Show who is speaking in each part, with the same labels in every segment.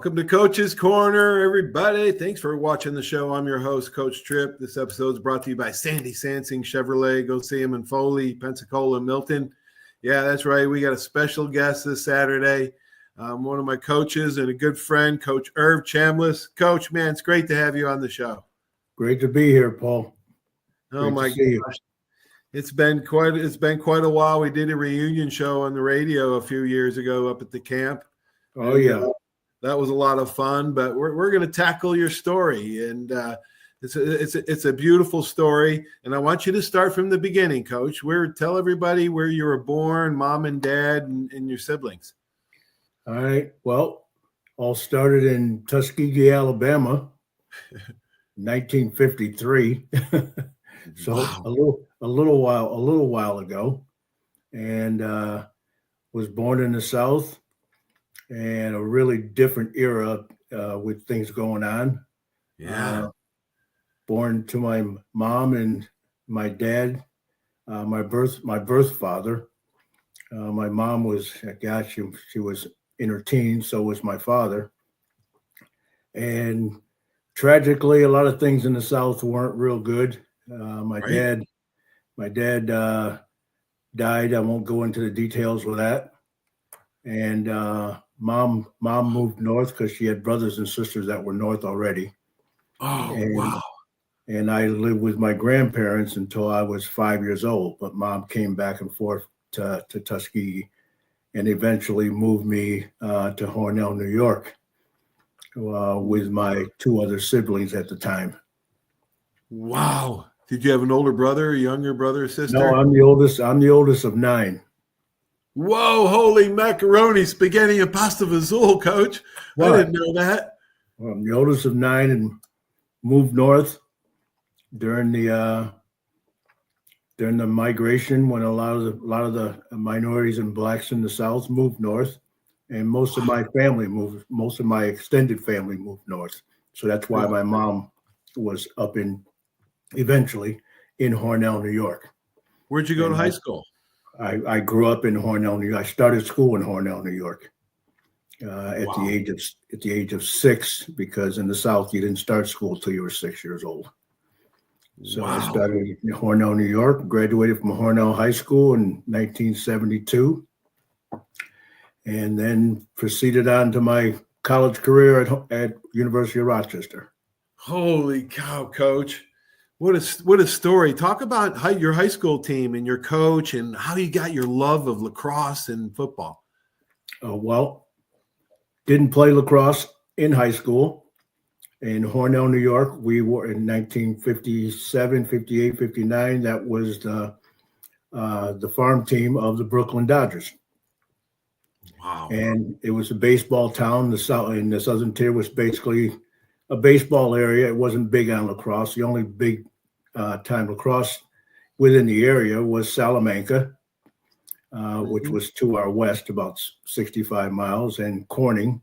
Speaker 1: Welcome to Coach's Corner, everybody. Thanks for watching the show. I'm your host, Coach Tripp. This episode is brought to you by Sandy Sansing Chevrolet. Go see them in Foley, Pensacola, Milton. Yeah, that's right. We got a special guest this Saturday. One of my coaches and a good friend, Coach Erv Chambliss. Coach, man, it's great to have you on the show.
Speaker 2: Great to be here, Paul.
Speaker 1: Oh my gosh. It's been quite a while. We did a reunion show on the radio a few years ago up at the camp.
Speaker 2: Oh, yeah.
Speaker 1: That was a lot of fun, but we're going to tackle your story, and it's a beautiful story. And I want you to start from the beginning, Coach. Tell everybody where you were born, mom and dad, and your siblings.
Speaker 2: All right. Well, all started in Tuskegee, Alabama, 1953. So wow. a little while ago, and was born in the South. And a really different era with things going on.
Speaker 1: Yeah.
Speaker 2: Born to my mom and my dad, my birth father. My mom was, she was in her teens, so was my father. And tragically, a lot of things in the South weren't real good. My dad died. I won't go into the details with that. And mom moved north because she had brothers and sisters that were north already.
Speaker 1: Oh, wow.
Speaker 2: And I lived with my grandparents until I was 5 years old. But mom came back and forth to Tuskegee and eventually moved me to Hornell, New York, with my two other siblings at the time.
Speaker 1: Wow. Did you have an older brother, a younger brother, or sister?
Speaker 2: No, I'm the oldest. I'm the oldest of 9.
Speaker 1: Whoa, holy macaroni, spaghetti, and pasta fazool, Coach. What? I didn't know that.
Speaker 2: Well, I'm the oldest of 9 and moved north during the migration when a lot of the minorities and blacks in the South moved north, and most of my extended family moved north. So that's why my mom was eventually in Hornell, New York.
Speaker 1: Where'd you go to high school?
Speaker 2: I grew up in Hornell, New York. I started school in Hornell, New York, at the age of 6, because in the South you didn't start school till you were 6 years old. So I started in Hornell, New York. Graduated from Hornell High School in 1972, and then proceeded on to my college career at University of Rochester.
Speaker 1: Holy cow, Coach! What a story. Talk about your high school team and your coach and how you got your love of lacrosse and football.
Speaker 2: Well, didn't play lacrosse in high school. In Hornell, New York, we were in 1957, 58, 59. That was the farm team of the Brooklyn Dodgers.
Speaker 1: Wow.
Speaker 2: And it was a baseball town. The southern tier was basically a baseball area. It wasn't big on lacrosse. The only big time lacrosse within the area was Salamanca, which was to our west, about 65 miles, and Corning,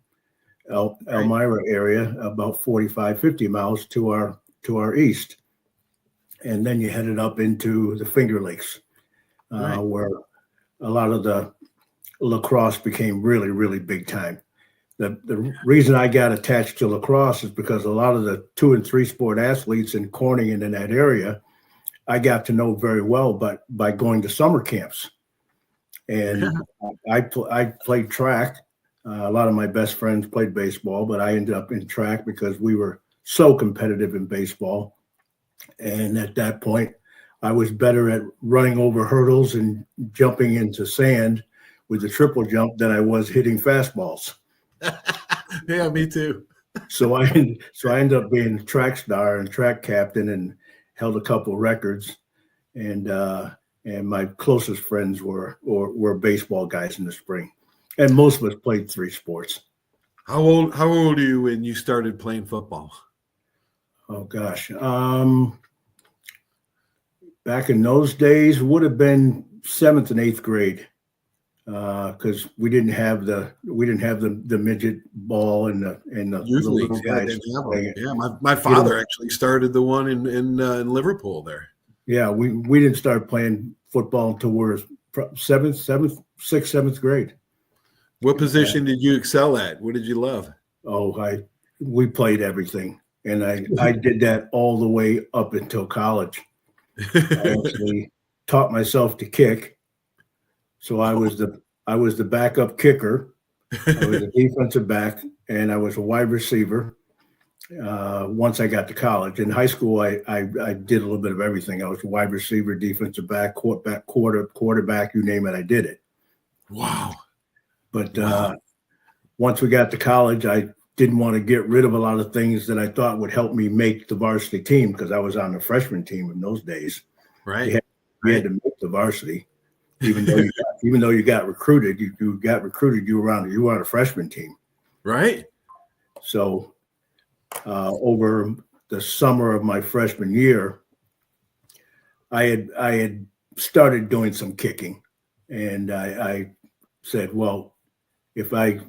Speaker 2: Elmira area, about 45, 50 miles to our east. And then you headed up into the Finger Lakes, where a lot of the lacrosse became really, really big time. The reason I got attached to lacrosse is because a lot of the 2 and 3 sport athletes in Corning and in that area, I got to know very well, but by going to summer camps. And I played track. A lot of my best friends played baseball, but I ended up in track because we were so competitive in baseball. And at that point, I was better at running over hurdles and jumping into sand with the triple jump than I was hitting fastballs.
Speaker 1: Yeah, me too.
Speaker 2: So I ended up being a track star and track captain and held a couple records. And my closest friends were baseball guys in the spring. And most of us played 3 sports.
Speaker 1: How old are you when you started playing football?
Speaker 2: Oh gosh. Back in those days would have been 7th and 8th grade. Because we didn't have the midget ball and the
Speaker 1: youth
Speaker 2: little guys.
Speaker 1: Yeah, my father actually started the one in Liverpool there.
Speaker 2: Yeah, we didn't start playing football until we were 6th, 7th grade.
Speaker 1: What position did you excel at? What did you love?
Speaker 2: We played everything, and I did that all the way up until college. I actually taught myself to kick, so I was the backup kicker. I was a defensive back, and I was a wide receiver. Once I got to college, in high school, I did a little bit of everything. I was a wide receiver, defensive back, quarterback, you name it, I did it.
Speaker 1: Wow.
Speaker 2: But once we got to college, I didn't want to get rid of a lot of things that I thought would help me make the varsity team, because I was on the freshman team in those days.
Speaker 1: Right.
Speaker 2: You had to make the varsity, even though you got recruited. You got recruited. You were on a freshman team.
Speaker 1: Right.
Speaker 2: So over the summer of my freshman year, I had started doing some kicking, and I said, well, if I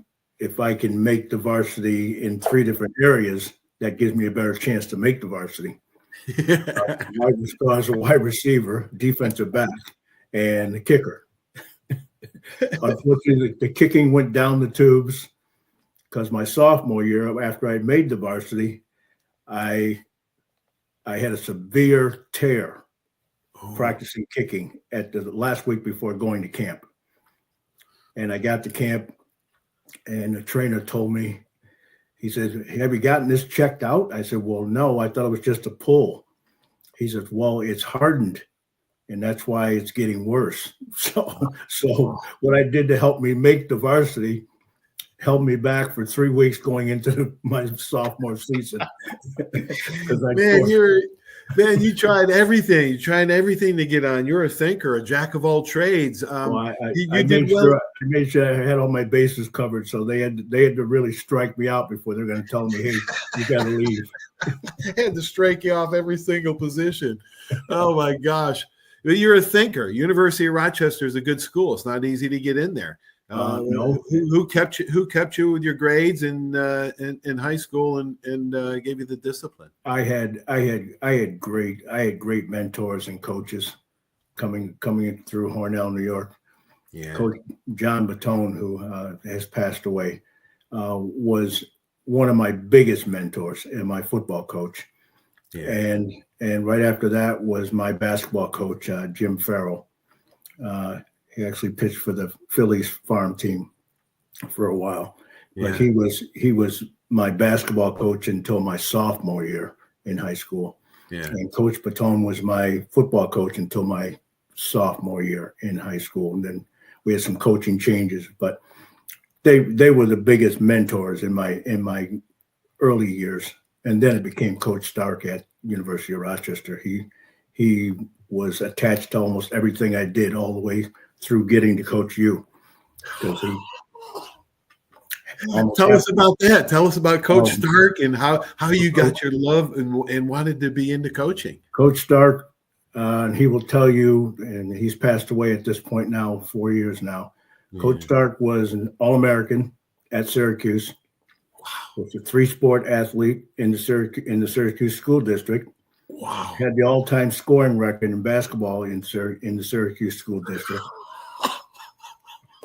Speaker 2: can make the varsity in 3 different areas, that gives me a better chance to make the varsity. I was a wide receiver, defensive back, and the kicker. Unfortunately, the kicking went down the tubes, because my sophomore year, after I made the varsity, I had a severe tear practicing kicking at the last week before going to camp. And I got to camp, and the trainer told me, he said, have you gotten this checked out? I said, well, no, I thought it was just a pull. He said, well, it's hardened, and that's why it's getting worse. So what I did to help me make the varsity held me back for 3 weeks going into my sophomore season.
Speaker 1: You tried everything. You tried everything to get on. You're a thinker, a jack of all trades.
Speaker 2: I made sure I had all my bases covered, so they had to really strike me out before they're going to tell me, hey, you got to leave.
Speaker 1: I had to strike you off every single position. Oh my gosh. You're a thinker. University of Rochester is a good school. It's not easy to get in there.
Speaker 2: No.
Speaker 1: Who kept you with your grades in high school and gave you the discipline?
Speaker 2: I had great mentors and coaches coming through Hornell, New York.
Speaker 1: Yeah.
Speaker 2: Coach John Batone, who has passed away, was one of my biggest mentors, and my football coach. Yeah. And right after that was my basketball coach, Jim Farrell. He actually pitched for the Phillies farm team for a while. Yeah. But he was my basketball coach until my sophomore year in high school. Yeah. And Coach Batone was my football coach until my sophomore year in high school. And then we had some coaching changes, but they were the biggest mentors in my early years. And then it became Coach Stark at University of Rochester. He was attached to almost everything I did, all the way through getting to coach you.
Speaker 1: Tell us about that. Tell us about Coach Stark and how you got your love and wanted to be into coaching.
Speaker 2: Coach Stark, he will tell you, and he's passed away at this point now, 4 years now. Mm. Coach Stark was an All-American at Syracuse. Wow. Was a 3-sport athlete in the Syracuse School District.
Speaker 1: Wow.
Speaker 2: Had the all-time scoring record in basketball in the Syracuse School District.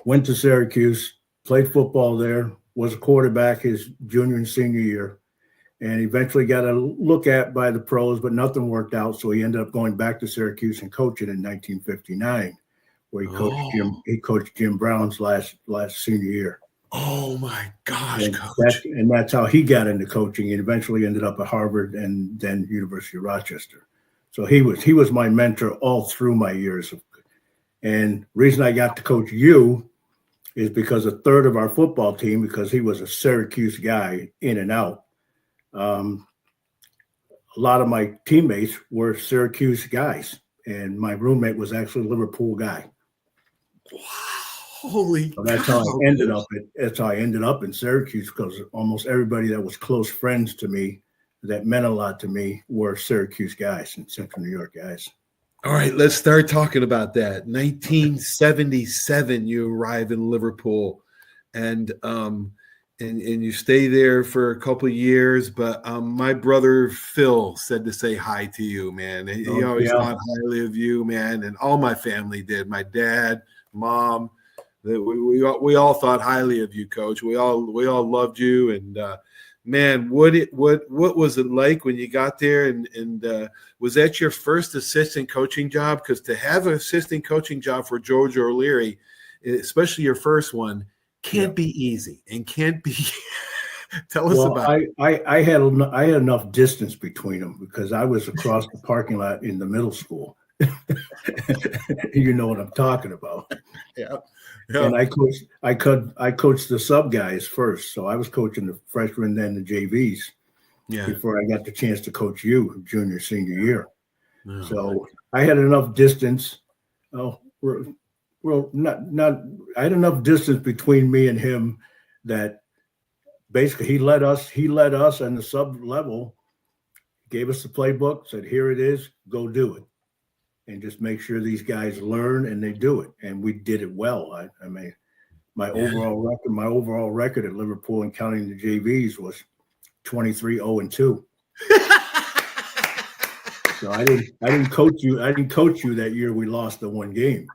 Speaker 2: Went to Syracuse, played football there, was a quarterback his junior and senior year, and eventually got a look at by the pros, but nothing worked out. So he ended up going back to Syracuse and coaching in 1959, where he coached Jim Brown's last senior year.
Speaker 1: Oh my gosh,
Speaker 2: Coach. That's how he got into coaching, and eventually ended up at Harvard and then University of Rochester. So he was my mentor all through my years. And reason I got to coach you is because a third of our football team, because he was a Syracuse guy in and out, a lot of my teammates were Syracuse guys, and my roommate was actually a Liverpool guy.
Speaker 1: Wow. Holy
Speaker 2: so that's how I ended up. That's how I ended up in Syracuse, because almost everybody that was close friends to me, that meant a lot to me, were Syracuse guys and Central New York guys.
Speaker 1: All right, let's start talking about that. 1977, you arrive in Liverpool, and you stay there for a couple of years. But my brother Phil said to say hi to you, man. He always thought highly of you, man, and all my family did. My dad, mom, we all thought highly of you, Coach. We all loved you, and man, what was it like when you got there? And was that your first assistant coaching job? Because to have an assistant coaching job for George O'Leary, especially your first one, can't be easy and can't be. Tell us about it.
Speaker 2: I had enough distance between them because I was across the parking lot in the middle school. You know what I'm talking about.
Speaker 1: Yeah.
Speaker 2: And I coached the sub guys first. So I was coaching the freshmen, then the JVs before I got the chance to coach you junior, senior year.
Speaker 1: Oh,
Speaker 2: so I had enough distance. I had enough distance between me and him that basically he let us on the sub level, gave us the playbook, said, here it is, go do it. And just make sure these guys learn and they do it. And we did it well. I mean, my overall record at Liverpool and counting the JVs was 23-0-2. So I didn't coach you that year. We lost the one game.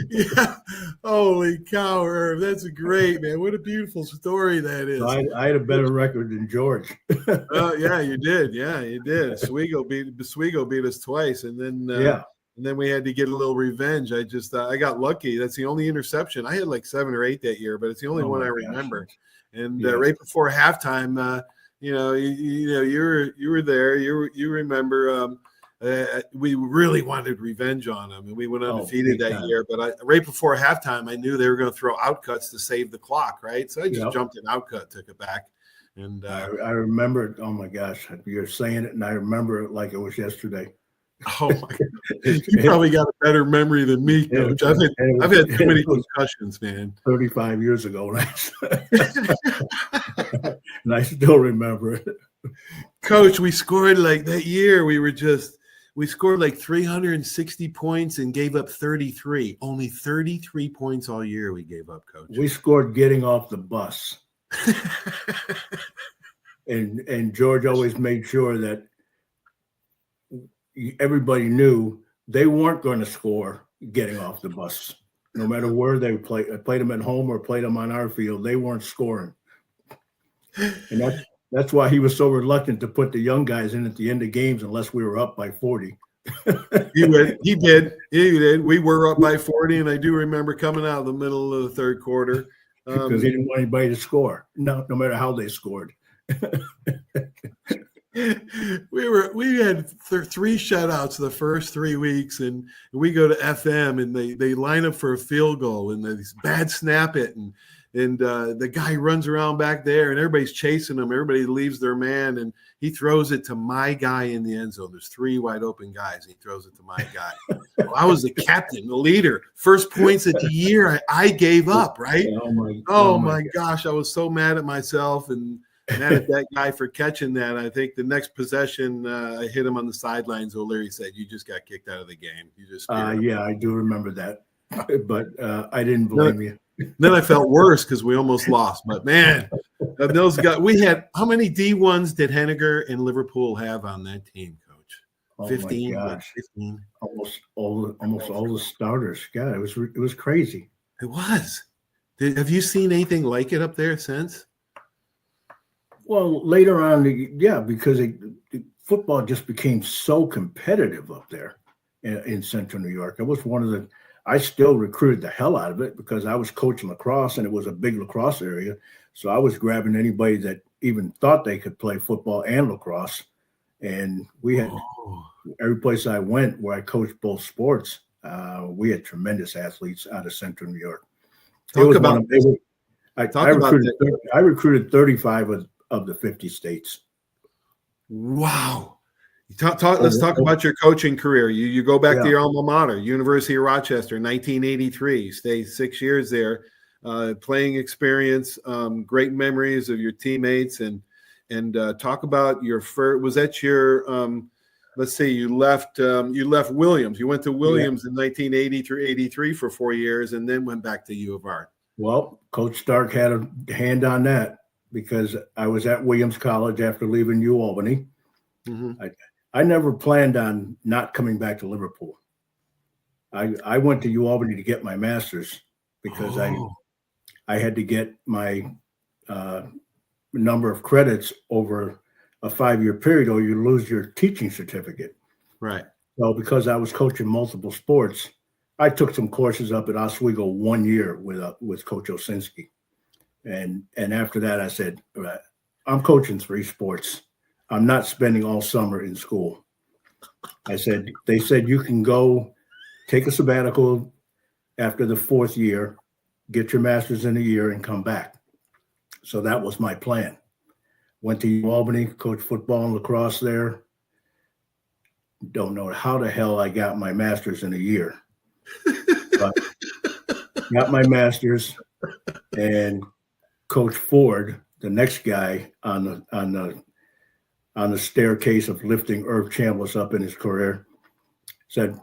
Speaker 1: Yeah. Holy cow, Erv. That's great, man. What a beautiful story that is.
Speaker 2: So I had a better record than George.
Speaker 1: Yeah, you did. Yeah, you did. Oswego beat us twice, and then we had to get a little revenge. I got lucky. That's the only interception. I had like 7 or 8 that year, but it's the only one I remember. And right before halftime, you were there. You remember. We really wanted revenge on them, and we went undefeated that year. But right before halftime, I knew they were going to throw outcuts to save the clock, right? So I just jumped an outcut, took it back. And
Speaker 2: I remember it. Oh, my gosh. You're saying it, and I remember it like it was yesterday.
Speaker 1: Oh, my God. You probably got a better memory than me, Coach. I've had too many concussions, man.
Speaker 2: 35 years ago, right? And I still remember it.
Speaker 1: Coach, we scored like that year. We scored like 360 points and gave up 33. Only 33 points all year we gave up, Coach.
Speaker 2: We scored getting off the bus. and George always made sure that everybody knew they weren't going to score getting off the bus. No matter where they played them at home or played them on our field, they weren't scoring. And that's why he was so reluctant to put the young guys in at the end of games unless we were up by 40.
Speaker 1: He did. We were up by 40, and I do remember coming out of the middle of the third quarter.
Speaker 2: Because he didn't want anybody to score, no matter how they scored.
Speaker 1: We had 3 shutouts the first 3 weeks, and we go to FM, and they line up for a field goal, and they bad snap it, and the guy runs around back there, and everybody's chasing him. Everybody leaves their man, and he throws it to my guy in the end zone. There's 3 wide open guys, and he throws it to my guy. Well, I was the captain, the leader. First points of the year, I gave up, right? Oh my gosh, I was so mad at myself and mad at that guy for catching that. I think the next possession, I hit him on the sidelines. O'Leary said, "You just got kicked out of the game." You just
Speaker 2: I do remember that, but I didn't blame you.
Speaker 1: Then I felt worse because we almost lost. But man, those guys. We had how many D1s did Henniger and Liverpool have on that team, Coach? 15.
Speaker 2: My gosh.
Speaker 1: 15.
Speaker 2: Almost all the starters. God, it was crazy.
Speaker 1: It was. Have you seen anything like it up there since?
Speaker 2: Well, later on, because football just became so competitive up there in Central New York. It was one of the. I still recruited the hell out of it because I was coaching lacrosse and it was a big lacrosse area. So I was grabbing anybody that even thought they could play football and lacrosse. And we had every place I went where I coached both sports, we had tremendous athletes out of Central New York. I recruited 35 of the 50 states.
Speaker 1: Wow. Let's talk about your coaching career. You go back to your alma mater, University of Rochester, 1983. You stayed 6 years there, playing experience, great memories of your teammates, and talk about your first. Was that your? Let's see. You left Williams. You went to Williams in 1980 through 83 for 4 years, and then went back to U of R.
Speaker 2: Well, Coach Stark had a hand on that because I was at Williams College after leaving UAlbany. Mm-hmm. I never planned on not coming back to Liverpool. I went to UAlbany to get my master's because I had to get my number of credits over a 5-year period, or you lose your teaching certificate.
Speaker 1: Right.
Speaker 2: So because I was coaching multiple sports, I took some courses up at Oswego 1 year with Coach Osinski. And after that, I said, I'm coaching 3 sports. I'm not spending all summer in school. They said, you can go take a sabbatical after the 4th year, get your master's in a year, and come back. So that was my plan. Went to Albany, coached football and lacrosse there. Don't know how the hell I got my master's in a year, but got my master's, and Coach Ford, the next guy on the staircase of lifting Erv Chambliss up in his career, said,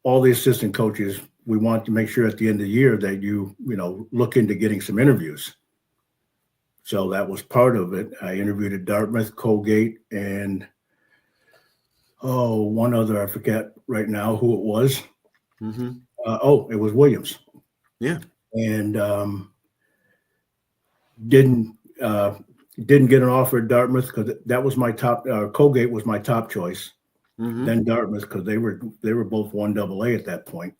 Speaker 2: all the assistant coaches, we want to make sure at the end of the year that you look into getting some interviews. So that was part of it. I interviewed at Dartmouth, Colgate, and one other, I forget right now who it was.
Speaker 1: Mm-hmm.
Speaker 2: It was Williams.
Speaker 1: Yeah.
Speaker 2: And didn't get an offer at Dartmouth because that was my top. Colgate was my top choice. Mm-hmm. Then Dartmouth, because they were both 1AA at that point.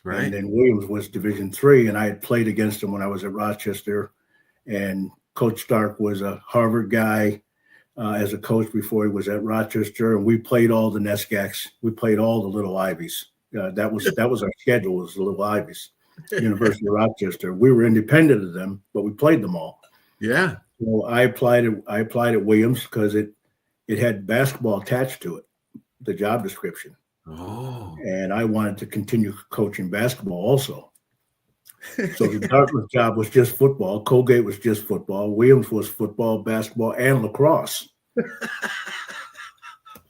Speaker 2: Right. And then Williams was Division III, and I had played against him when I was at Rochester. And Coach Stark was a Harvard guy as a coach before he was at Rochester, and we played all the NESCACs. We played all the Little Ivies. That was our schedule, was the Little Ivies. University of Rochester. We were independent of them, but we played them all.
Speaker 1: Yeah.
Speaker 2: So I applied at Williams because it had basketball attached to it, the job description.
Speaker 1: Oh.
Speaker 2: And I wanted to continue coaching basketball also. So the Dartmouth job was just football. Colgate was just football. Williams was football, basketball, and lacrosse.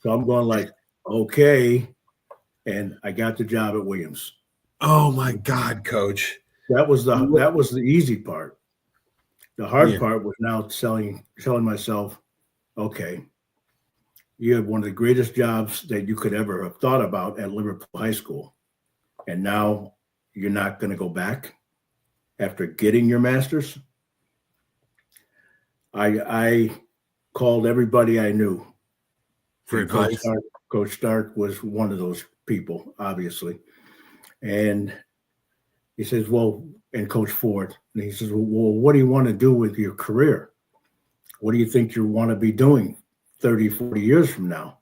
Speaker 2: So I'm going like, okay. And I got the job at Williams.
Speaker 1: Oh my God, Coach.
Speaker 2: That was the easy part. The hard part was now telling myself, okay, you have one of the greatest jobs that you could ever have thought about at Liverpool High School. And now you're not going to go back after getting your master's. I called everybody I knew
Speaker 1: for advice.
Speaker 2: Coach Stark was one of those people, obviously. And he says, and Coach Ford, and he says, well, what do you want to do with your career? What do you think you want to be doing 30, 40 years from now?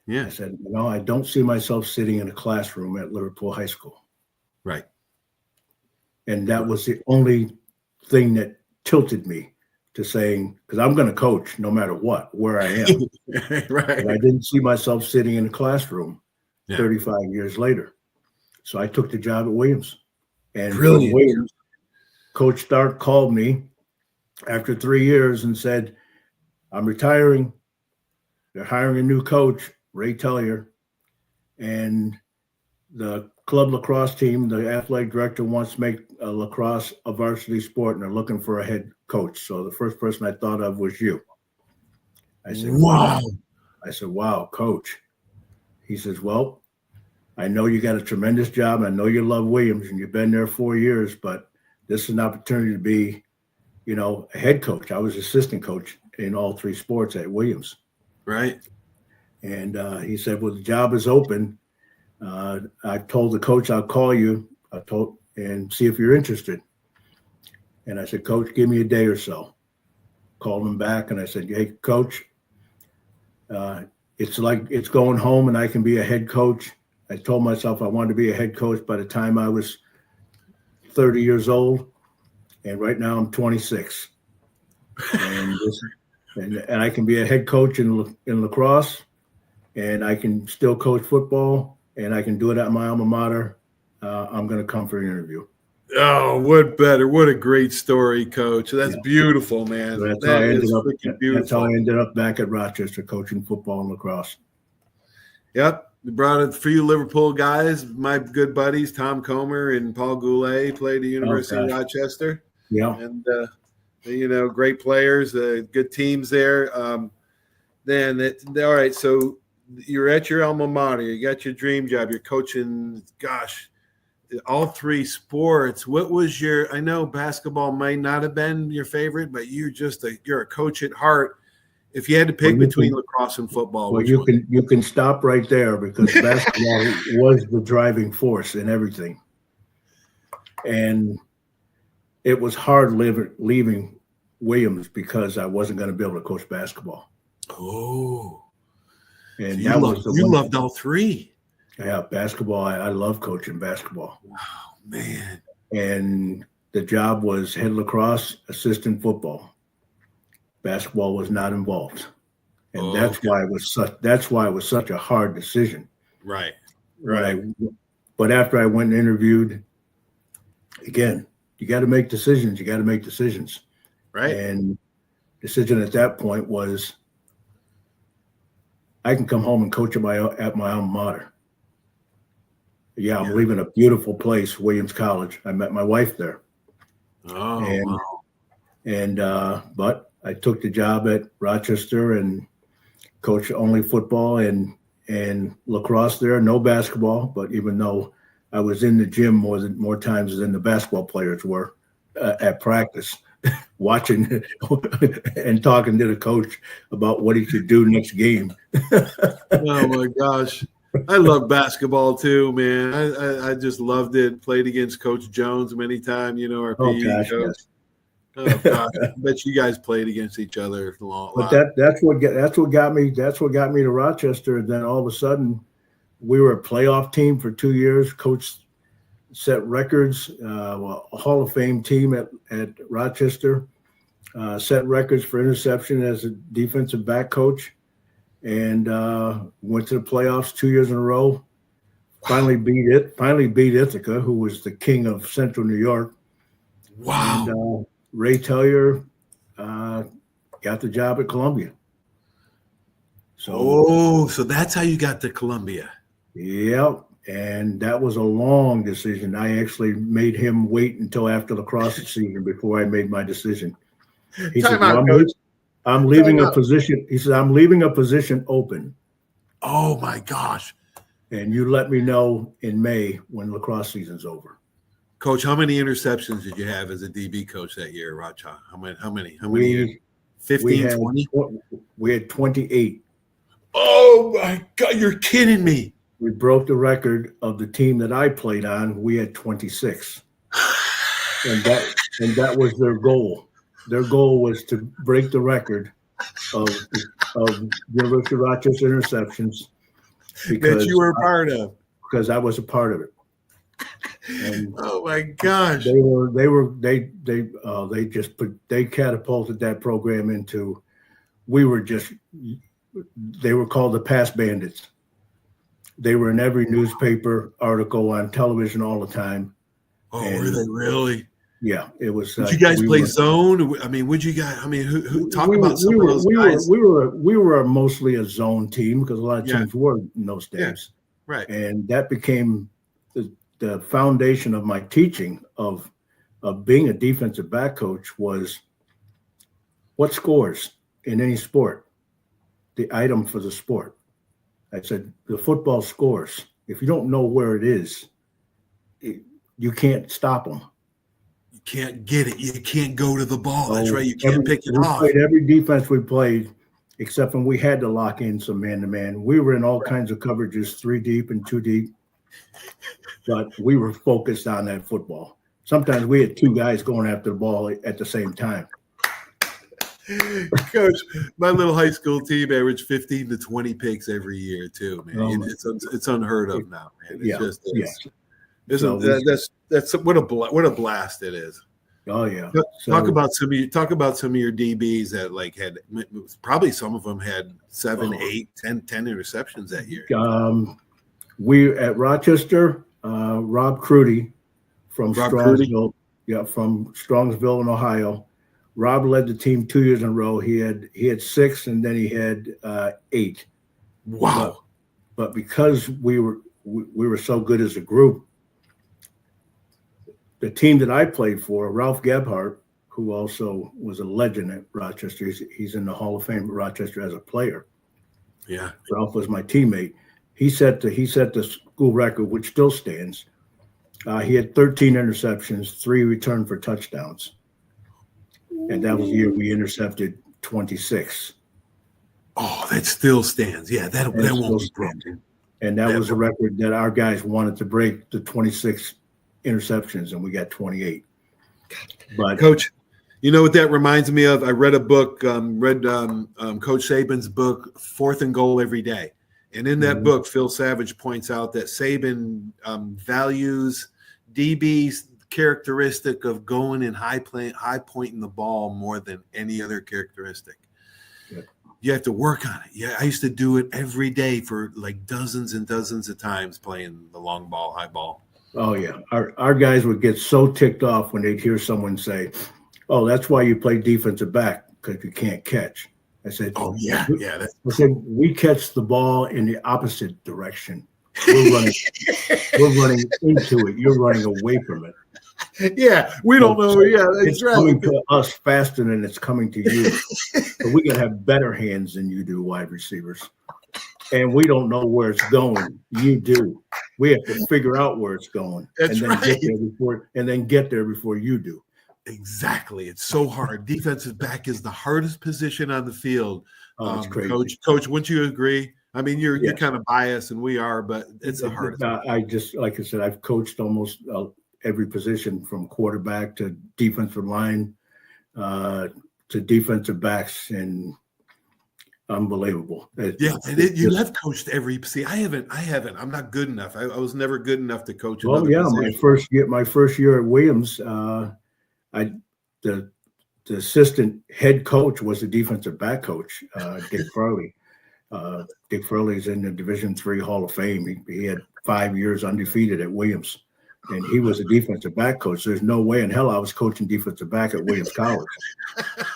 Speaker 2: Yeah. I said, I don't see myself sitting in a classroom at Liverpool High School.
Speaker 1: Right.
Speaker 2: And that was the only thing that tilted me to saying, because I'm going to coach no matter what, where I am. Right. And I didn't see myself sitting in a classroom 35 years later. So I took the job at Williams. And from Williams, Coach Stark called me after 3 years and said, I'm retiring. They're hiring a new coach, Ray Tellier. And the club lacrosse team, the athletic director wants to make lacrosse a varsity sport, and they're looking for a head coach. So the first person I thought of was you. I said, wow. I said, wow, Coach. He says, well, I know you got a tremendous job. I know you love Williams, and you've been there 4 years, but this is an opportunity to be, a head coach. I was assistant coach in all 3 sports at Williams.
Speaker 1: Right.
Speaker 2: And he said, well, the job is open. I told the coach I'll call you. And see if you're interested. And I said, Coach, give me a day or so. Called him back, and I said, hey, Coach, it's like it's going home, and I can be a head coach. I told myself I wanted to be a head coach by the time I was 30 years old, and right now I'm 26. And I can be a head coach in lacrosse, and I can still coach football, and I can do it at my alma mater. I'm going to come for an interview.
Speaker 1: Oh, what better? What a great story, Coach. That's beautiful, man.
Speaker 2: So that's how I ended up back at Rochester coaching football and lacrosse.
Speaker 1: Yep. We brought a few Liverpool guys, my good buddies, Tom Comer and Paul Goulet, played at the University of Rochester.
Speaker 2: Yeah.
Speaker 1: And, great players, good teams there. All right. So you're at your alma mater, you got your dream job, you're coaching, gosh, all three sports. What was your, I know basketball might not have been your favorite, but you're a coach at heart. If you had to pick between lacrosse and football, which one?
Speaker 2: You can stop right there because basketball was the driving force in everything. And it was hard leaving Williams because I wasn't going to be able to coach basketball.
Speaker 1: Oh.
Speaker 2: And
Speaker 1: so you loved all three.
Speaker 2: Yeah, basketball. I love coaching basketball.
Speaker 1: Wow, man.
Speaker 2: And the job was head lacrosse, assistant football. Basketball was not involved. And that's why it was such a hard decision.
Speaker 1: Right.
Speaker 2: But after I went and interviewed, again, you got to make decisions.
Speaker 1: Right.
Speaker 2: And decision at that point was I can come home and coach at my alma mater. Yeah, I'm leaving a beautiful place, Williams College. I met my wife there.
Speaker 1: Oh, wow.
Speaker 2: But I took the job at Rochester and coached only football and lacrosse there, no basketball. But even though I was in the gym more times than the basketball players were at practice, watching and talking to the coach about what he should do next game.
Speaker 1: Oh my gosh. I love basketball too, man. I just loved it. Played against Coach Jones many times, our PE coach.
Speaker 2: Yes.
Speaker 1: Oh gosh, I bet you guys played against each other a lot.
Speaker 2: But that's what got me to Rochester. And then all of a sudden, we were a playoff team for 2 years. Coach set records, a Hall of Fame team at Rochester. Set records for interception as a defensive back coach. And went to the playoffs 2 years in a row. Finally beat Ithaca, who was the king of Central New York.
Speaker 1: Wow.
Speaker 2: And Ray Tellier got the job at Columbia.
Speaker 1: So that's how you got to Columbia.
Speaker 2: Yep. And that was a long decision. I actually made him wait until after the lacrosse season before I made my decision. He said, I'm leaving a position. He said, I'm leaving a position open.
Speaker 1: Oh my gosh.
Speaker 2: And you let me know in May when lacrosse season's over.
Speaker 1: Coach, how many interceptions did you have as a DB coach that year, Racha? How many years? 15, 20?
Speaker 2: We had 28.
Speaker 1: Oh my God, you're kidding me.
Speaker 2: We broke the record of the team that I played on. We had 26. And that was their goal. Their goal was to break the record of University of Rochester interceptions
Speaker 1: that you were a part of.
Speaker 2: Because I was a part of it. And
Speaker 1: oh my gosh!
Speaker 2: They catapulted that program into. They were called the Pass Bandits. They were in every newspaper article, on television all the time.
Speaker 1: Oh, were they really?
Speaker 2: Yeah, it was.
Speaker 1: Did you guys play zone? I mean, would you guys? I mean, who talk about some of those guys?
Speaker 2: We were mostly a zone team because a lot of teams were in those days.
Speaker 1: Yeah. Right.
Speaker 2: And that became the foundation of my teaching of being a defensive back coach was what scores in any sport, the item for the sport. I said the football scores. If you don't know where it is, you can't stop them.
Speaker 1: You can't get it. You can't go to the ball. That's right. You can't pick it off.
Speaker 2: Every defense we played, except when we had to lock in some man-to-man. We were in all kinds of coverages, 3 deep and 2 deep. But we were focused on that football. Sometimes we had 2 guys going after the ball at the same time.
Speaker 1: Coach, my little high school team averaged 15 to 20 picks every year too, man. It's unheard of now, man. That's what a blast it is.
Speaker 2: Oh yeah.
Speaker 1: Talk about some of your DBs that had probably some of them had 7, 8, 10 interceptions that year.
Speaker 2: We at Rochester, Rob Crudy from Strongsville, from Strongsville in Ohio. Rob led the team 2 years in a row. He had 6, and then he had 8.
Speaker 1: Wow!
Speaker 2: But because we were so good as a group, the team that I played for, Ralph Gebhardt, who also was a legend at Rochester, he's in the Hall of Fame at Rochester as a player.
Speaker 1: Yeah.
Speaker 2: Ralph was my teammate. He set the school record, which still stands. He had 13 interceptions, 3 returned for touchdowns. And that was the year we intercepted 26.
Speaker 1: Oh, that still stands. Yeah, that won't be broken.
Speaker 2: And that was a record that our guys wanted to break, the 26 interceptions, and we got 28. But
Speaker 1: Coach, you know what that reminds me of? I read a book, Coach Saban's book, 4th and Goal Every Day. And in that book, Phil Savage points out that Saban values DB's characteristic of going and high pointing the ball more than any other characteristic.
Speaker 2: Yeah.
Speaker 1: You have to work on it. Yeah, I used to do it every day for like dozens and dozens of times playing the long ball, high ball.
Speaker 2: Oh, yeah. Our guys would get so ticked off when they'd hear someone say, "Oh, that's why you play defensive back, because you can't catch." I said,
Speaker 1: "Oh, yeah.
Speaker 2: I said, we catch the ball in the opposite direction. We're running into it. You're running away from it."
Speaker 1: Yeah, we don't know. Yeah,
Speaker 2: it's coming to us faster than it's coming to you. So we got to have better hands than you do, wide receivers. And we don't know where it's going. You do. We have to figure out where it's going.
Speaker 1: That's right.
Speaker 2: Get there before you do.
Speaker 1: Exactly. It's so hard. Defensive back is the hardest position on the field.
Speaker 2: It's crazy.
Speaker 1: Coach, wouldn't you agree? I mean, you're kind of biased, and we are, but it's the hardest.
Speaker 2: Like I said, I've coached almost every position, from quarterback to defensive line to defensive backs, and unbelievable.
Speaker 1: You have coached every. See, I haven't. I'm not good enough. I was never good enough to coach.
Speaker 2: Well, yeah,
Speaker 1: position.
Speaker 2: my first year at Williams, the assistant head coach was the defensive back coach, Dick Farley. Dick Farley's in the Division III Hall of Fame. He had 5 years undefeated at Williams, and he was a defensive back coach. There's no way in hell I was coaching defensive back at Williams College.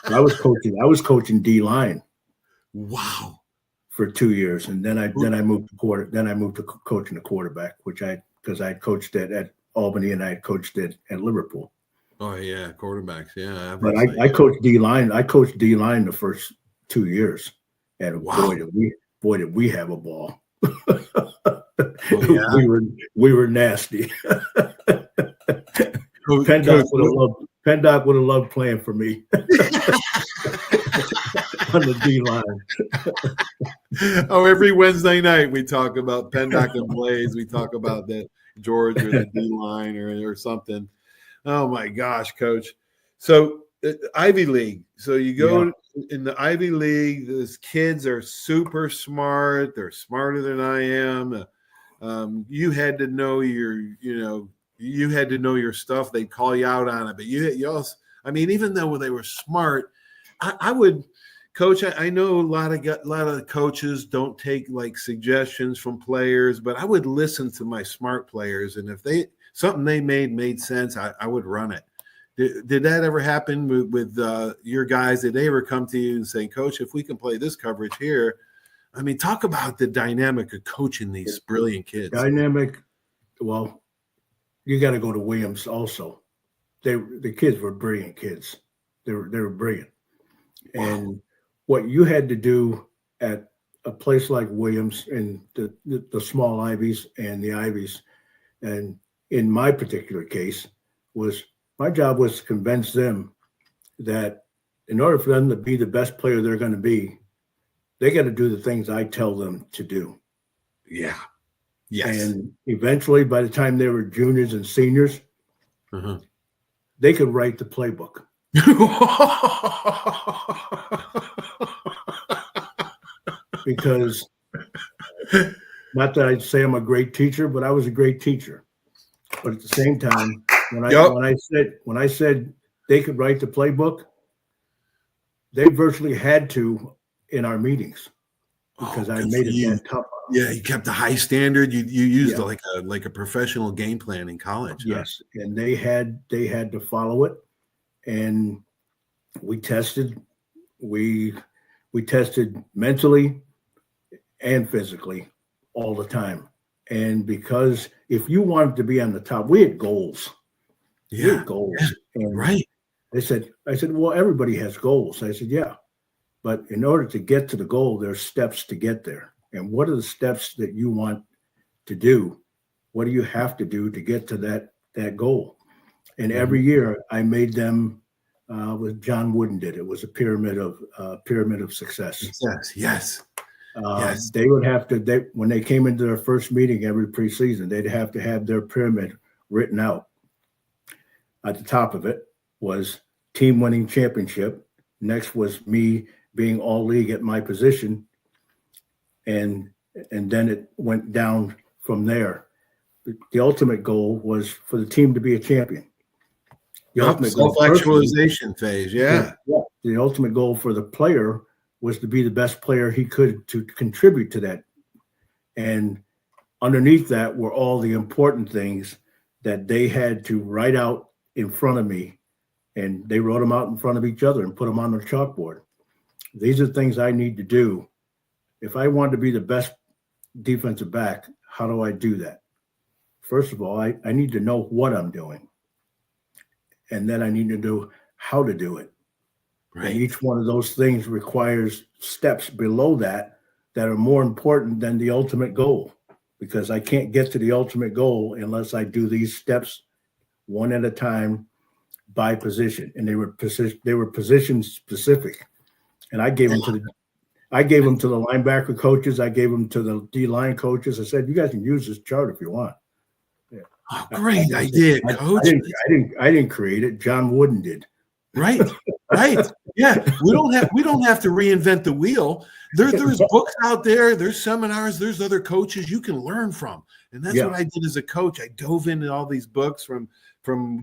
Speaker 2: I was coaching D line.
Speaker 1: Wow.
Speaker 2: For 2 years, and then I moved to coaching the quarterback, because I had coached at Albany and I had coached at Liverpool.
Speaker 1: Oh yeah, quarterbacks. Yeah,
Speaker 2: but I coached D line. I coached D line the first 2 years, and boy did we have a ball. We were nasty. Pendock would have loved playing for me on the D line.
Speaker 1: Every Wednesday night we talk about Pendock and Blaze. We talk about that George or the D line or something. Oh my gosh, Coach. So Ivy League. So you go in the Ivy League. Those kids are super smart. They're smarter than I am. You had to know you had to know your stuff. They'd call you out on it, but you also. I mean, even though they were smart, I would. Coach, I know a lot of coaches don't take like suggestions from players, but I would listen to my smart players, and if something they made sense, I would run it. Did that ever happen with your guys? Did they ever come to you and say, "Coach, if we can play this coverage here"? I mean, talk about the dynamic of coaching these brilliant kids.
Speaker 2: Dynamic. Well, you got to go to Williams also. The kids were brilliant kids. They were brilliant, and what you had to do at a place like Williams and the small Ivies and the Ivies, and in my particular case, my job was to convince them that in order for them to be the best player they're going to be, they got to do the things I tell them to do.
Speaker 1: Yeah. Yes.
Speaker 2: And eventually, by the time they were juniors and seniors, they could write the playbook. Because not that I'd say I'm a great teacher, but I was a great teacher. But at the same time, when I said they could write the playbook, they virtually had to in our meetings, because I made it that tough.
Speaker 1: Yeah, you kept a high standard. You used like a professional game plan in college.
Speaker 2: Yes, and they had to follow it, and we tested. We tested mentally and physically all the time. And because if you wanted to be on the top, we had goals.
Speaker 1: Yeah.
Speaker 2: We had goals.
Speaker 1: Yeah,
Speaker 2: and
Speaker 1: right.
Speaker 2: I said, well, everybody has goals. I said, yeah. But in order to get to the goal, there's steps to get there. And what are the steps that you want to do? What do you have to do to get to that goal? And every year I made them, what John Wooden did. It was a pyramid of success.
Speaker 1: Yes.
Speaker 2: They would have to, when they came into their first meeting every preseason, they'd have to have their pyramid written out. At the top of it was team winning championship. Next was me being all league at my position. And then it went down from there. The ultimate goal was for the team to be a champion. The
Speaker 1: self-actualization phase, yeah.
Speaker 2: The ultimate goal for the player was to be the best player he could to contribute to that. And underneath that were all the important things that they had to write out in front of me. And they wrote them out in front of each other and put them on the chalkboard. These are things I need to do. If I want to be the best defensive back, how do I do that? First of all, I need to know what I'm doing. And then I need to know how to do it. Right. And each one of those things requires steps below that are more important than the ultimate goal, because I can't get to the ultimate goal unless I do these steps one at a time by position. And they were position specific. And I gave them to the linebacker coaches. I gave them to the D-line coaches. I said, you guys can use this chart if you want.
Speaker 1: Oh, great idea, Coach.
Speaker 2: I didn't create it. John Wooden did.
Speaker 1: Right. Yeah, we don't have to reinvent the wheel. There's books out there. There's seminars. There's other coaches you can learn from, and that's what I did as a coach. I dove into all these books from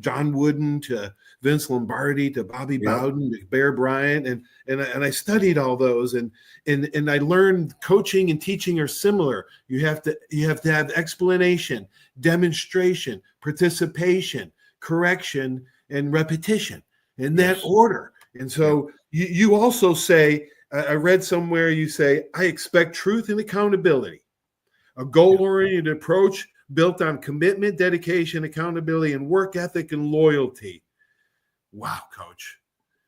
Speaker 1: John Wooden to Vince Lombardi to Bobby Bowden to Bear Bryant, and I studied all those, and I learned coaching and teaching are similar. You have to have explanation, demonstration, participation, correction, and repetition in that order. And so you also say, I read somewhere you say, I expect truth and accountability, a goal-oriented approach built on commitment, dedication, accountability, and work ethic and loyalty. Wow, Coach.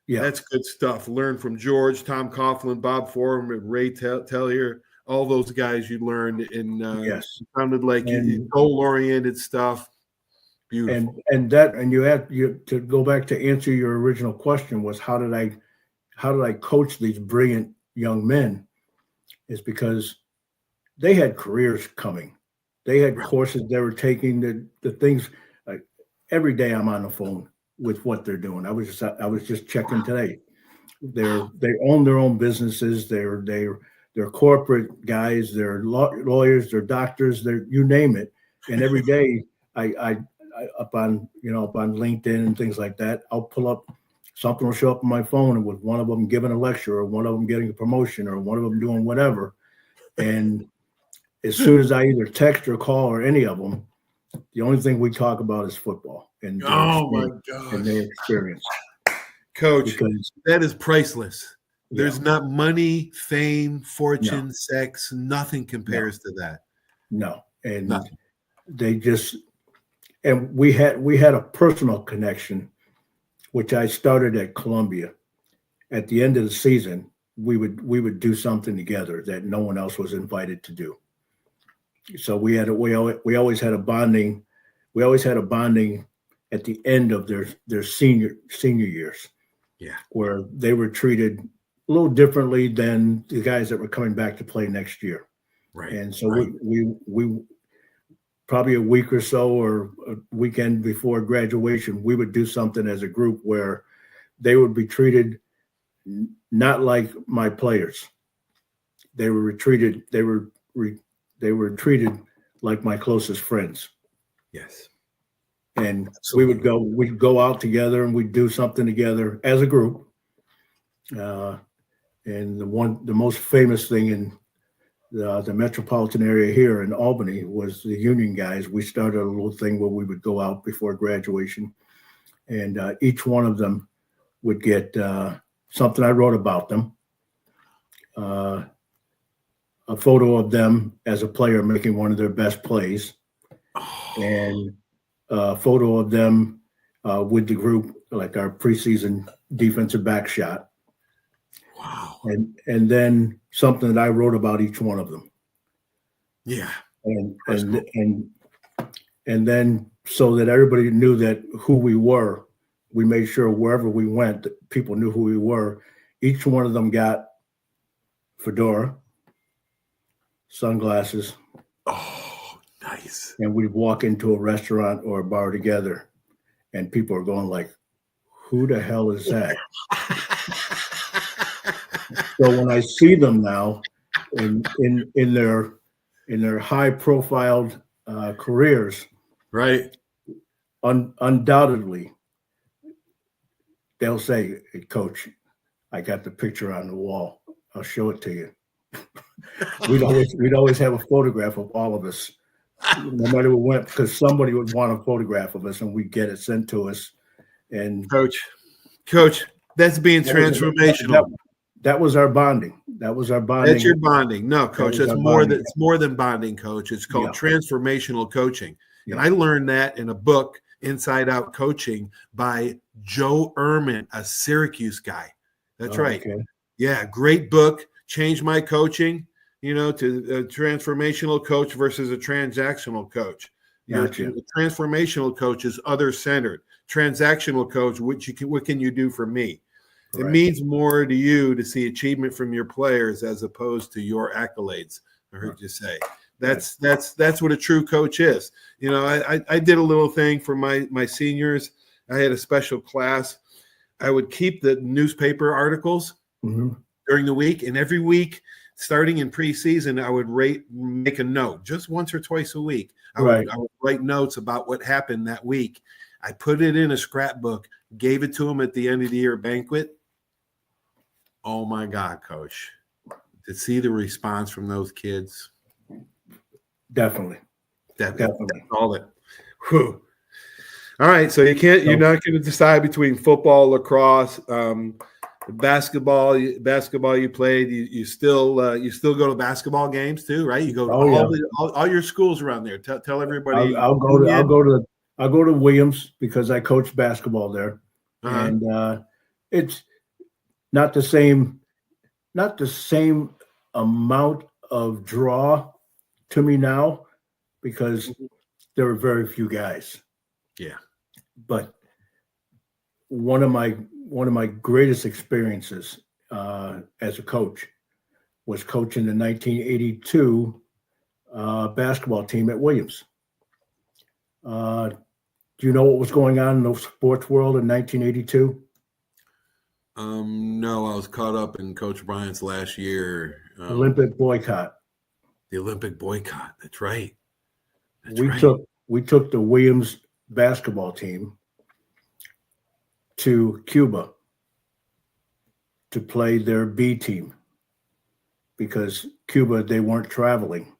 Speaker 1: Yeah, that's good stuff. Learn from George, Tom Coughlin, Bob Foreman, Ray Tellier, all those guys you learned in sounded like goal-oriented stuff. Beautiful.
Speaker 2: And you had to go back to answer your original question was how did I coach these brilliant young men? Is because they had careers coming. They had courses they were taking, the things. Every day I'm on the phone with what they're doing. I was just checking today. They own their own businesses. They're corporate guys. They're lawyers. They're doctors. They're you name it. And every day I up on LinkedIn and things like that, I'll pull up something will show up on my phone and with one of them giving a lecture or one of them getting a promotion or one of them doing whatever. And as soon as I either text or call or any of them, the only thing we talk about is football and their experience.
Speaker 1: Coach, because that is priceless. There's not money, fame, fortune, sex, nothing compares to that.
Speaker 2: No. And they just and we had a personal connection, which I started at Columbia. At the end of the season, we would do something together that no one else was invited to do. So we always had a bonding. We always had a bonding at the end of their senior years. Yeah, where they were treated a little differently than the guys that were coming back to play next year. Right. And so we probably a week or so or a weekend before graduation, we would do something as a group where they would be treated not like my players. They were treated like my closest friends. Yes. And absolutely. We'd go out together and we'd do something together as a group. And the most famous thing in the metropolitan area here in Albany was the union guys. We started a little thing where we would go out before graduation, and each one of them would get something I wrote about them, a photo of them as a player making one of their best plays, and a photo of them with the group, like our preseason defensive back shot.
Speaker 1: Wow.
Speaker 2: and then something that I wrote about each one of them.
Speaker 1: Yeah.
Speaker 2: And then so that everybody knew that who we were, we made sure wherever we went, that people knew who we were. Each one of them got fedora, sunglasses.
Speaker 1: Oh, nice.
Speaker 2: And we'd walk into a restaurant or a bar together, and people are going like, who the hell is that? So when I see them now in their high profiled careers,
Speaker 1: Right.
Speaker 2: Undoubtedly, they'll say, hey, Coach, I got the picture on the wall. I'll show it to you. We'd always have a photograph of all of us, no matter where we went, because somebody would want a photograph of us, and we'd get it sent to us. And
Speaker 1: Coach, that's being transformational.
Speaker 2: That was our bonding. That was our bonding.
Speaker 1: That's your bonding. No, Coach, that's more than it's more than bonding, Coach. It's called transformational coaching. And I learned that in a book, Inside Out Coaching, by Joe Ehrman, a Syracuse guy. That's right. Okay. Yeah, great book. Changed my coaching, to a transformational coach versus a transactional coach.
Speaker 2: Gotcha.
Speaker 1: A transformational coach is other-centered. Transactional coach, what can you do for me? Right. It means more to you to see achievement from your players as opposed to your accolades. I heard you say. That's what a true coach is. I did a little thing for my seniors. I had a special class. I would keep the newspaper articles during the week, and every week, starting in preseason, I would make a note just once or twice a week. I would write notes about what happened that week. I put it in a scrapbook, gave it to them at the end of the year banquet. Oh my God, Coach, to see the response from those kids.
Speaker 2: Definitely.
Speaker 1: All it. Whew. All right. So you're not going to decide between football, lacrosse, basketball you played. You still go to basketball games too, right? You go to all your schools around there. Tell everybody.
Speaker 2: I'll go to Williams because I coach basketball there. And it's not the same amount of draw to me now because there are very few guys.
Speaker 1: Yeah.
Speaker 2: But one of my greatest experiences as a coach was coaching the 1982 basketball team at Williams. Do you know what was going on in the sports world in 1982?
Speaker 1: No, I was caught up in Coach Bryant's last year.
Speaker 2: Olympic boycott.
Speaker 1: The Olympic boycott. That's right.
Speaker 2: We took the Williams basketball team to Cuba to play their B team because Cuba, they weren't traveling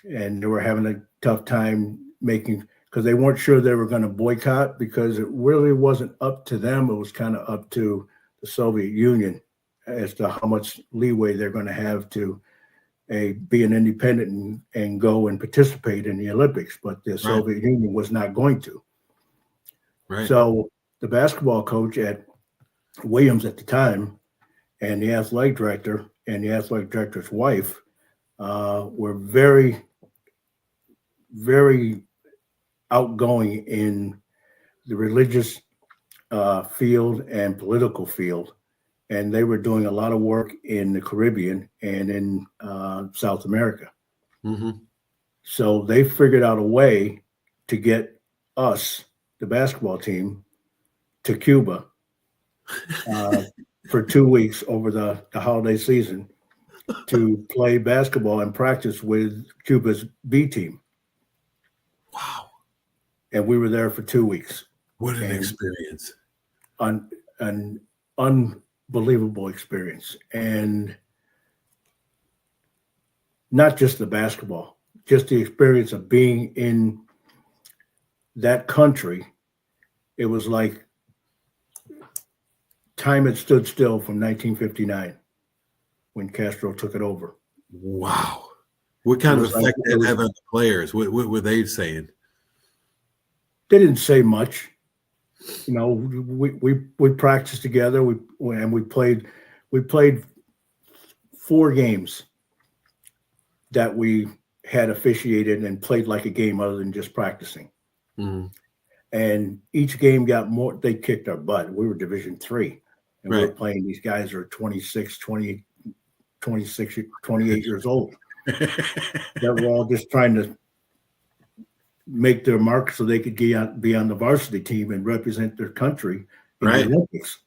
Speaker 2: and they were having a tough time because they weren't sure they were going to boycott because it really wasn't up to them. It was kind of up to the Soviet Union as to how much leeway they're going to have to be an independent and go and participate in the Olympics, but the Soviet Union was not going to.
Speaker 1: Right.
Speaker 2: So the basketball coach at Williams at the time and the athletic director and the athletic director's wife were very, very outgoing in the religious field and political field. And they were doing a lot of work in the Caribbean and in South America.
Speaker 1: Mm-hmm.
Speaker 2: So they figured out a way to get us, the basketball team, to Cuba for 2 weeks over the holiday season to play basketball and practice with Cuba's B team.
Speaker 1: Wow.
Speaker 2: And we were there for 2 weeks.
Speaker 1: What an experience.
Speaker 2: An unbelievable experience. And not just the basketball, just the experience of being in that country. It was like time had stood still from 1959 when Castro took it over.
Speaker 1: Wow. What kind of effect did that have on the players? What were they saying?
Speaker 2: They didn't say much. We practiced together. We played 4 games that we had officiated and played like a game other than just practicing.
Speaker 1: Mm-hmm.
Speaker 2: And each game got more, they kicked our butt. We were Division III. And we were
Speaker 1: Right.
Speaker 2: playing these guys who are 26, 28 years old. That were all just trying to make their mark so they could be on the varsity team and represent their country in
Speaker 1: Right.
Speaker 2: the Olympics.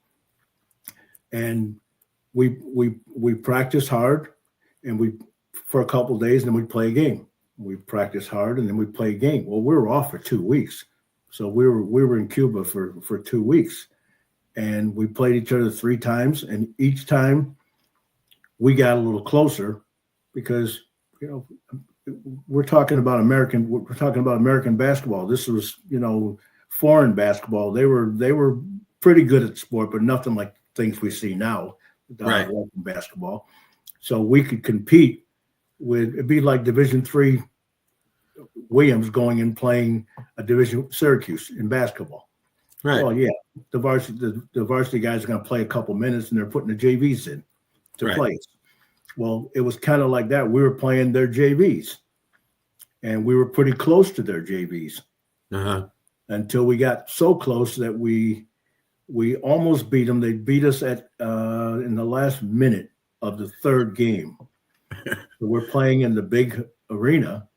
Speaker 2: And we practiced hard, and we for a couple of days, and then we'd play a game. We practiced hard, and then we'd play a game. Well, we were off for 2 weeks, so we were in Cuba for 2 weeks, and we played each other 3 times, and each time we got a little closer because we're talking about American basketball. This was foreign basketball. They were pretty good at sport, but nothing like things we see now.
Speaker 1: Right.
Speaker 2: Basketball. So we could compete with, it'd be like Division III Williams going and playing a Division Syracuse in basketball.
Speaker 1: Right.
Speaker 2: Well, yeah, the varsity guys are going to play a couple minutes, and they're putting the JVs in to play. Well, it was kind of like that. We were playing their JVs, and we were pretty close to their JVs until we got so close that we almost beat them. They beat us at in the last minute of the 3rd game. So we're playing in the big arena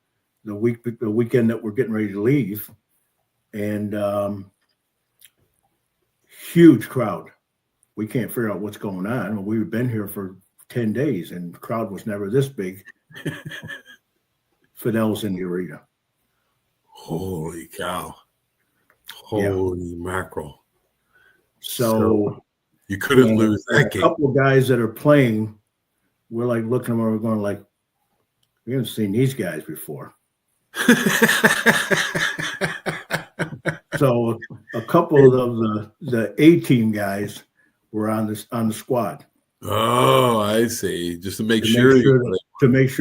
Speaker 2: the weekend that we're getting ready to leave, and huge crowd. We can't figure out what's going on. We've been here for 10 days, and the crowd was never this big. Fidel's in the arena.
Speaker 1: Holy cow. Holy mackerel.
Speaker 2: So
Speaker 1: you couldn't lose that game.
Speaker 2: A couple of guys that are playing, we're like looking at them, we're going like, we haven't seen these guys before. So a couple of the A-team guys were on the squad.
Speaker 1: Oh, I see. Just to make
Speaker 2: sure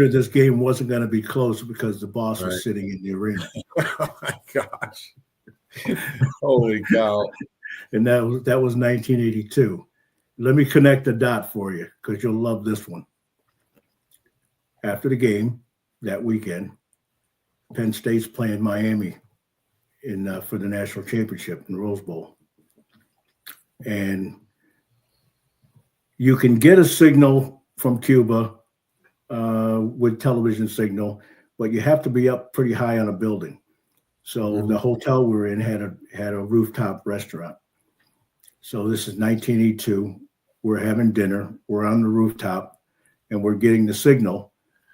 Speaker 2: this game wasn't going to be close because the boss was sitting in the arena.
Speaker 1: Oh my gosh. Holy cow.
Speaker 2: And that was 1982. Let me connect the dot for you because you'll love this one. After the game that weekend, Penn State's playing Miami for the national championship in the Rose Bowl. And you can get a signal from Cuba with television signal, but you have to be up pretty high on a building. So the hotel we were in had a rooftop restaurant. So this is 1982. We're having dinner. We're on the rooftop, and we're getting the signal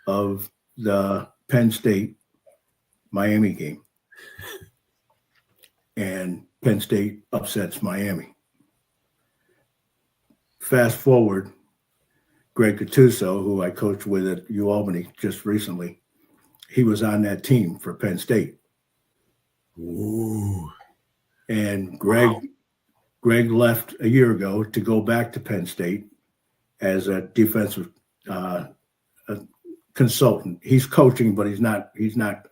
Speaker 2: of the Penn State Miami game. And Penn State upsets Miami. Fast forward, Greg Gattuso, who I coached with at UAlbany just recently, he was on that team for Penn State.
Speaker 1: Ooh.
Speaker 2: And Greg left a year ago to go back to Penn State as a defensive consultant. He's coaching, but he's not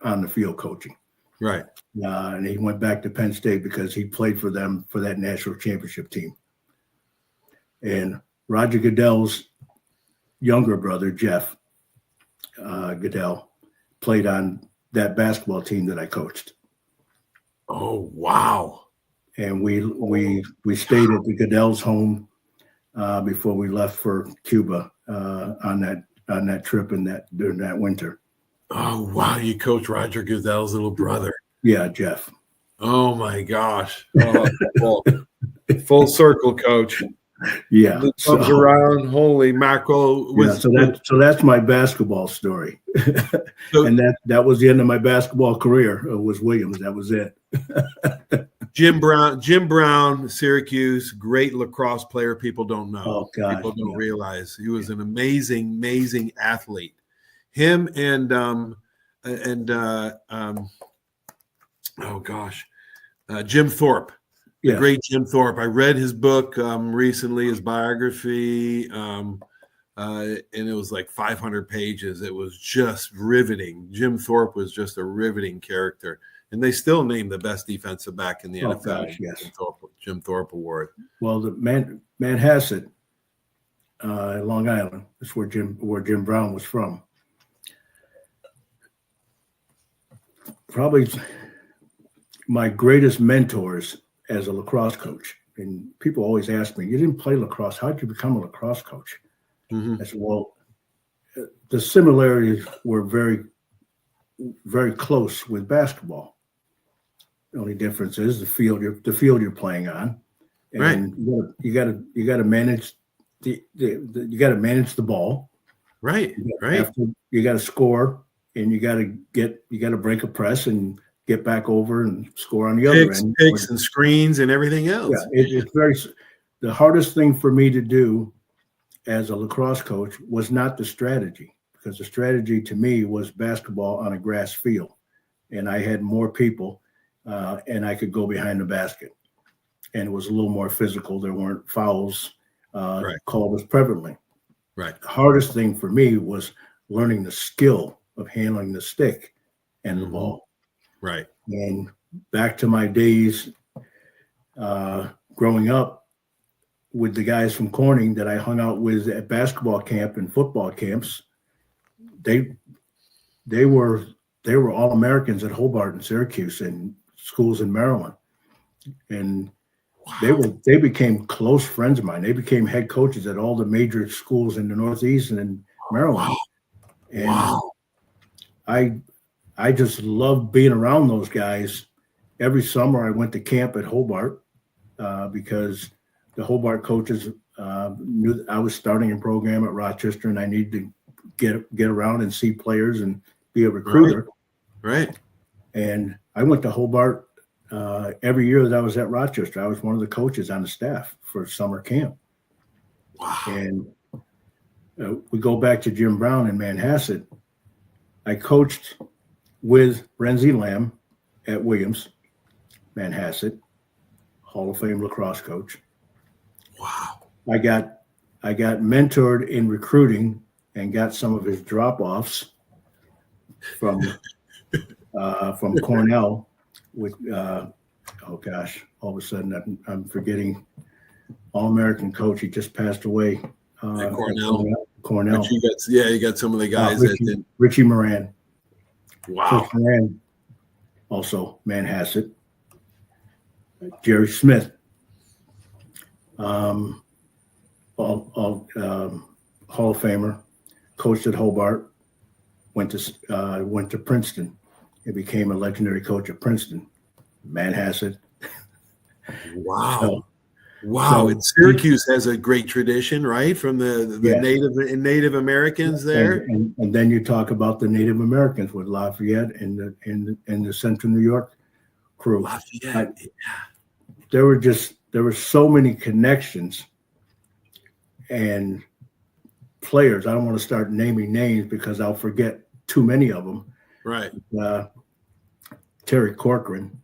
Speaker 2: on the field coaching.
Speaker 1: Right.
Speaker 2: And he went back to Penn State because he played for them for that national championship team. And Roger Goodell's younger brother, Jeff Goodell, played on that basketball team that I coached.
Speaker 1: Oh, wow.
Speaker 2: And we stayed at the Goodell's home before we left for Cuba on that trip during that winter.
Speaker 1: Oh, wow. You coach Roger Goodell's little brother.
Speaker 2: Yeah, Jeff.
Speaker 1: Oh, my gosh. Oh, full circle, coach.
Speaker 2: Yeah.
Speaker 1: It comes around. Holy mackerel.
Speaker 2: So that's my basketball story. And that was the end of my basketball career. It was Williams. That was it.
Speaker 1: Jim Brown, Syracuse, great lacrosse player. People don't know.
Speaker 2: Oh, gosh,
Speaker 1: people don't realize he was an amazing athlete. Him and Jim Thorpe.
Speaker 2: Yeah.
Speaker 1: Great Jim Thorpe. I read his book recently, his biography, and it was like 500 pages. It was just riveting. Jim Thorpe was just a riveting character. And they still name the best defensive back in the NFL.
Speaker 2: Gosh, yes.
Speaker 1: Jim Thorpe Award.
Speaker 2: Well, the Manhasset Long Island. That's where Jim Brown was from. Probably my greatest mentors as a lacrosse coach. And people always ask me, "You didn't play lacrosse. How did you become a lacrosse coach?" I said, "Well, the similarities were very, very close with basketball. The only difference is the field you're playing on, and you got to manage you got to manage the ball.
Speaker 1: Right.
Speaker 2: You got to score, and you got to break a press and get back over and score on the other end.
Speaker 1: Picks and screens and everything else.
Speaker 2: Yeah, it's the hardest thing for me to do as a lacrosse coach was not the strategy, because the strategy to me was basketball on a grass field, and I had more people, and I could go behind the basket, and it was a little more physical. There weren't fouls called as prevalently.
Speaker 1: Right.
Speaker 2: The hardest thing for me was learning the skill of handling the stick and the ball.
Speaker 1: Right.
Speaker 2: And back to my days growing up with the guys from Corning that I hung out with at basketball camp and football camps, they were all Americans at Hobart and Syracuse and schools in Maryland, and they became close friends of mine. They became head coaches at all the major schools in the Northeast and in Maryland. And I just loved being around those guys. Every summer I went to camp at Hobart because the Hobart coaches knew that I was starting a program at Rochester, and I needed to get around and see players and be a recruiter.
Speaker 1: Right.
Speaker 2: And I went to Hobart every year that I was at Rochester. I was one of the coaches on the staff for summer camp.
Speaker 1: Wow.
Speaker 2: And we go back to Jim Brown in Manhasset. I coached with Renzi Lamb at Williams, Manhasset, Hall of Fame lacrosse coach.
Speaker 1: Wow.
Speaker 2: I got mentored in recruiting and got some of his drop-offs from Cornell with all of a sudden I'm forgetting All-American coach. He just passed away. Cornell.
Speaker 1: But you got some of the guys
Speaker 2: Richie Moran.
Speaker 1: Wow.
Speaker 2: Coach Moran, also Manhasset. Jerry Smith. Hall of Famer, coached at Hobart, went to Princeton, and became a legendary coach at Princeton, Manhasset.
Speaker 1: Wow. And Syracuse has a great tradition, right? From the Native Americans there.
Speaker 2: And then you talk about the Native Americans with Lafayette and the Central New York crew.
Speaker 1: Lafayette.
Speaker 2: There were so many connections and players. I don't want to start naming names because I'll forget too many of them.
Speaker 1: Right.
Speaker 2: Terry Corcoran,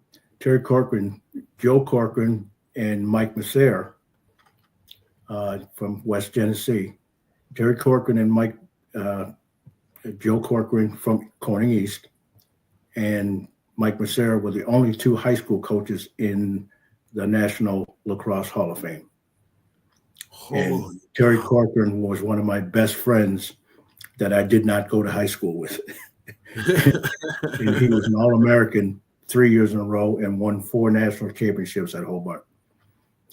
Speaker 2: Joe Corcoran, and Mike Masser from West Genesee. Terry Corcoran and Joe Corcoran from Corning East, and Mike Masser were the only two high school coaches in the National Lacrosse Hall of Fame. And Terry Corcoran was one of my best friends that I did not go to high school with. And he was an All-American 3 years in a row and won 4 national championships at Hobart.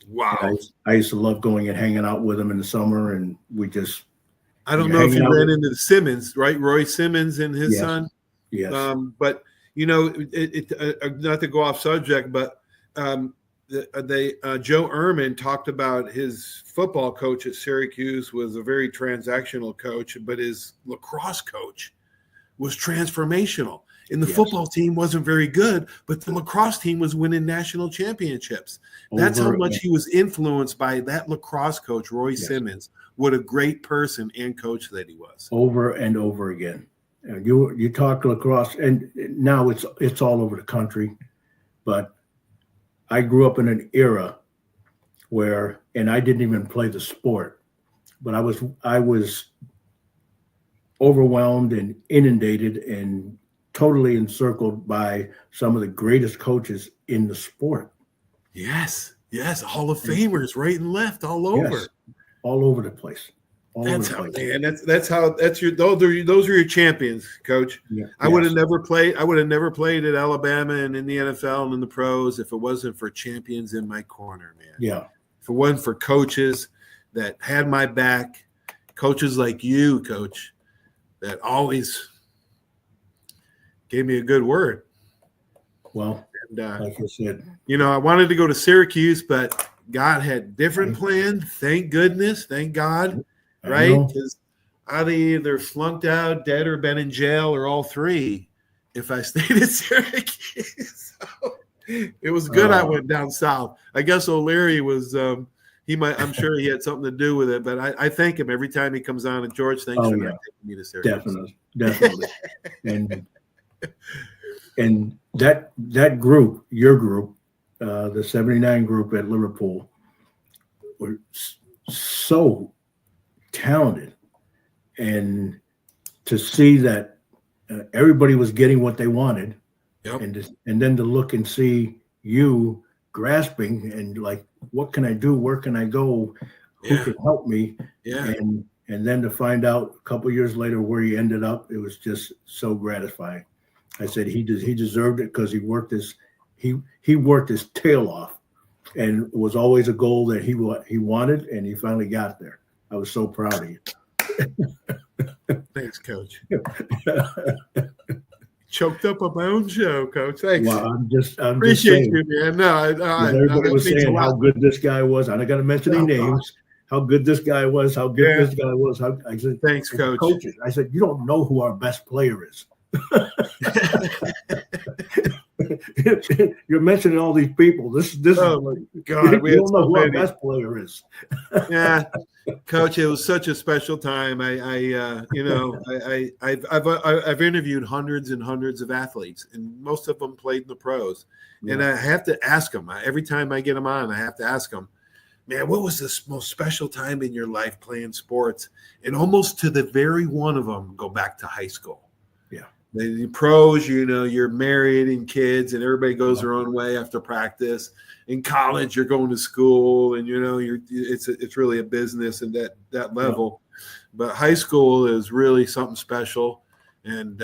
Speaker 1: Wow.
Speaker 2: I used to love going and hanging out with him in the summer, and we just.
Speaker 1: I don't know if you ran into the Simmons, right? Roy Simmons and his son.
Speaker 2: Yes.
Speaker 1: But not to go off subject, but Joe Ehrman talked about his football coach at Syracuse was a very transactional coach, but his lacrosse coach was transformational. And the football team wasn't very good, but the lacrosse team was winning national championships. That's how much he was influenced by that lacrosse coach, Roy Simmons. What a great person and coach that he was.
Speaker 2: Over and over again. You talk lacrosse, and now it's all over the country, but I grew up in an era where, and I didn't even play the sport, but I was overwhelmed and inundated and totally encircled by some of the greatest coaches in the sport.
Speaker 1: Yes, Hall of Famers right and left, all over.
Speaker 2: Yes, all over the place. all over
Speaker 1: That's
Speaker 2: the
Speaker 1: how,
Speaker 2: place.
Speaker 1: man. Those are your champions, Coach.
Speaker 2: Yeah.
Speaker 1: I would have never played. I would have never played at Alabama and in the NFL and in the pros if it wasn't for champions in my corner, man.
Speaker 2: Yeah.
Speaker 1: If it wasn't for coaches that had my back, coaches like you, Coach, that always gave me a good word.
Speaker 2: Well,
Speaker 1: And,
Speaker 2: like I said,
Speaker 1: I wanted to go to Syracuse, but God had different plans. Thank goodness. Thank God. Right? Because I'd either flunked out, dead, or been in jail, or all three if I stayed at Syracuse. So it was good I went down south. I guess O'Leary was I'm sure he had something to do with it, but I thank him every time he comes on. And George, thanks for not taking me to Syracuse.
Speaker 2: Definitely. and that group, your group, the 79 group at Liverpool, were so talented, and to see that everybody was getting what they wanted, and then to look and see you grasping and like, what can I do? Where can I go? Who can help me? Yeah. And then to find out a couple of years later where he ended up, it was just so gratifying. I said he deserved it because he worked his tail off, and it was always a goal that he wanted, and he finally got there. I was so proud of you.
Speaker 1: Thanks, Coach. Choked up on my own show, Coach. Thanks.
Speaker 2: Well, I'm
Speaker 1: appreciate you, man.
Speaker 2: Everybody was saying how good this guy was. I'm not going to mention any names. How good this guy was. How good this guy was. I said,
Speaker 1: thanks, Coach.
Speaker 2: Coaches. I said, you don't know who our best player is. You're mentioning all these people. This. Oh my God! We don't know who our best player is.
Speaker 1: Yeah, Coach, it was such a special time. I've interviewed hundreds and hundreds of athletes, and most of them played in the pros. Yeah. And I have to ask them every time I get them on. I have to ask them, man, what was the most special time in your life playing sports? And almost to the very one of them go back to high school. The pros, you're married and kids, and everybody goes their own way after practice. In college, you're going to school, and it's really a business at that level. Yeah. But high school is really something special. And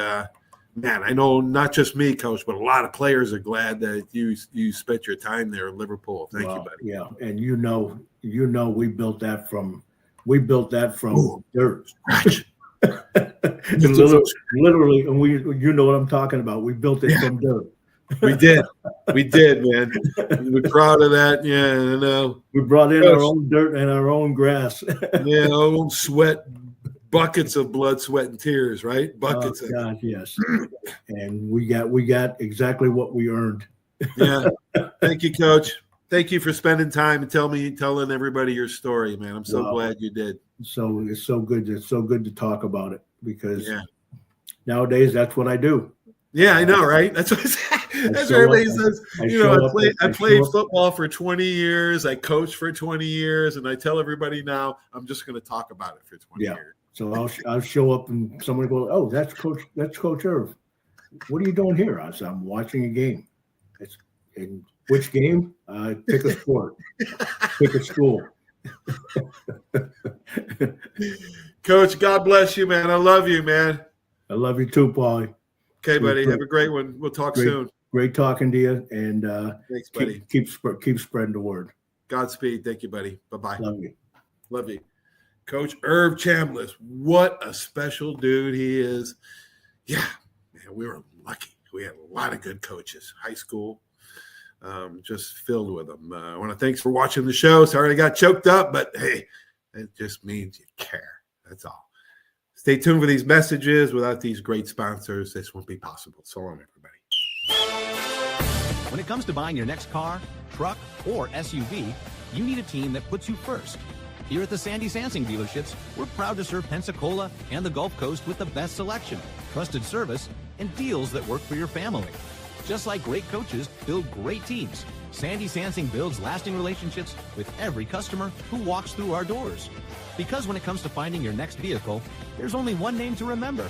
Speaker 1: man, I know not just me, Coach, but a lot of players are glad that you spent your time there in Liverpool. Thank you, buddy.
Speaker 2: Yeah, and we built that from dirt. Literally, and you know what I'm talking about. We built it from dirt.
Speaker 1: We did, man. We're proud of that. Yeah, I know.
Speaker 2: We brought in our own dirt and our own grass.
Speaker 1: Yeah, our own sweat, buckets of blood, sweat, and tears. Right, buckets.
Speaker 2: Oh, God, yes. And we got exactly what we earned.
Speaker 1: Yeah. Thank you, Coach. Thank you for spending time and telling everybody your story, man. I'm so glad you did.
Speaker 2: So it's so good. It's so good to talk about it because nowadays that's what I do.
Speaker 1: Yeah, I know, right? That's what everybody says. I played football for 20 years. I coached for 20 years, and I tell everybody now I'm just going to talk about it for 20 years.
Speaker 2: So I'll show up and somebody goes, "Oh, that's Coach Erv. What are you doing here?" I said, "I'm watching a game." In which game? Pick a sport. Pick a school.
Speaker 1: Coach, God bless you, man. I love you, man.
Speaker 2: I love you too, Paulie.
Speaker 1: Okay, buddy. Have a great one. We'll talk soon.
Speaker 2: Great talking to you, and
Speaker 1: thanks, buddy.
Speaker 2: Keep spreading the word.
Speaker 1: Godspeed. Thank you, buddy. Bye-bye.
Speaker 2: Love you.
Speaker 1: Coach Erv Chambliss. What a special dude he is. Yeah, man, we were lucky. We had a lot of good coaches. High school, just filled with them. I want to thanks for watching the show. Sorry I got choked up, but hey, it just means you care. That's all. Stay tuned for these messages. Without these great sponsors, this won't be possible. So long, everybody.
Speaker 3: When it comes to buying your next car, truck, or SUV, you need a team that puts you first. Here at the Sandy Sansing dealerships, we're proud to serve Pensacola and the Gulf Coast with the best selection, trusted service, and deals that work for your family. Just like great coaches build great teams, Sandy Sansing builds lasting relationships with every customer who walks through our doors. Because when it comes to finding your next vehicle, there's only one name to remember.